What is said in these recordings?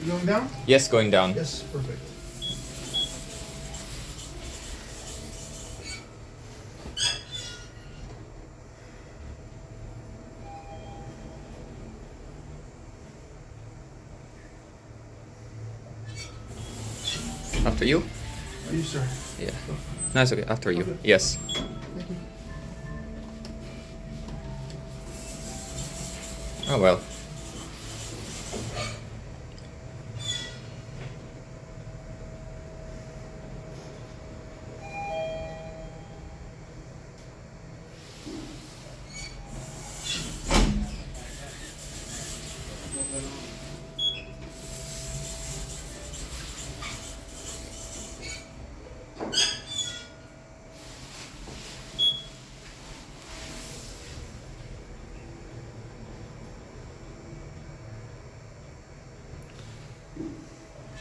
You going down? Yes, going down. Yes, perfect. After you? Are you, sir? Yeah. No, it's okay. After you. Okay. Yes. Thank you. Oh well.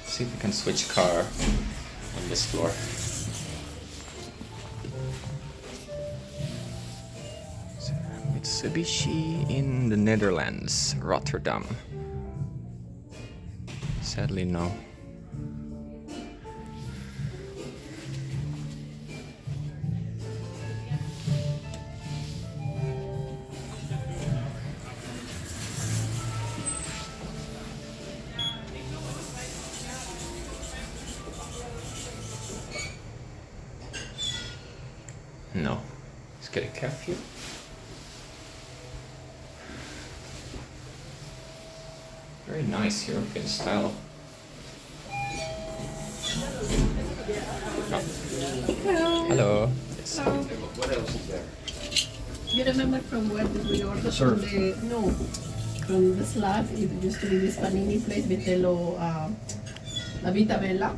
See if we can switch car on this floor. So, Mitsubishi in the Netherlands, Rotterdam. Sadly, no. No. Let's get a cafe. Very nice European style. Hello. Hello. Yes. What else is there? You remember from where did we order? Sir. From the, no, from the slab. It used to be this panini place, Vitello, La Vita Bella.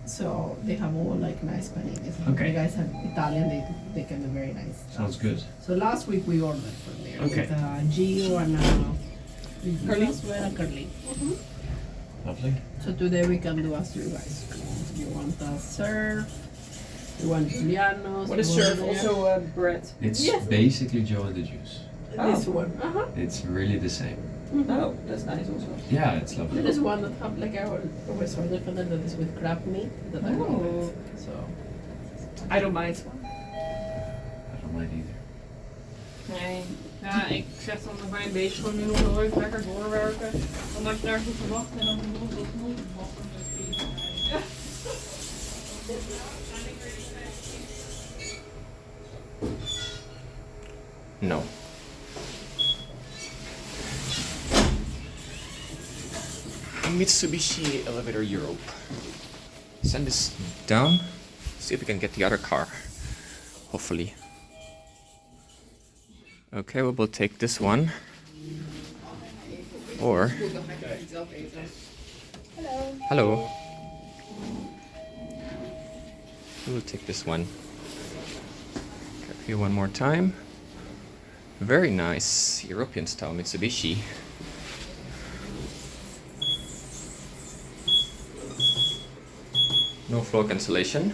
So they have all like nice paninis. Okay. You guys have Italian, they can be very nice. Sounds good. So last week we ordered from there Okay. with Gio and Curly. And Curly. Lovely. So today we can do as you guys. You want a serve, you want Julianos. What is you want served? Also bread. It's Yes. basically Joe and the Juice. This one. It's really the same. Oh, that's nice also. Yeah, it's lovely. There is one that have like I always order from them that is with crab meat that I love Oh. it. So I don't mind. I don't mind either. Nee. Ja, ik zeg dan nog bij een beetje gewoon nu nog heel even lekker doorwerken. Omdat je daar goed verwacht en dan nog wat nooit verwacht. Ja. No. Mitsubishi Elevator Europe. Send this down. See if we can get the other car. Hopefully. Okay, we will take this one. Or. Hello. We will take this one. Here one more time. Very nice European style Mitsubishi. No floor cancellation.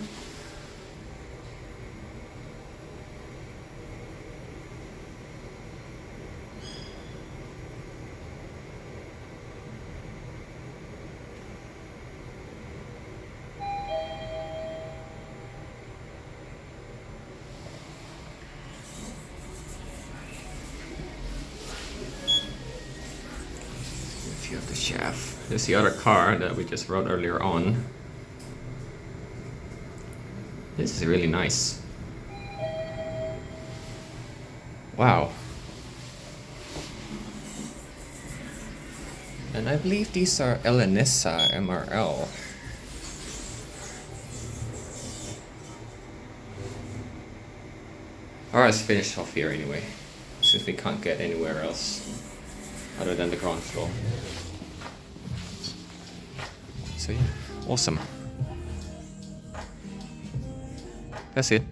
View of the shaft. There's the other car that we just rode earlier on. This is really nice. Wow. And I believe these are Elenessa MRL. Alright, let's finish off here anyway, since we can't get anywhere else other than the ground floor. So yeah, awesome. That's it.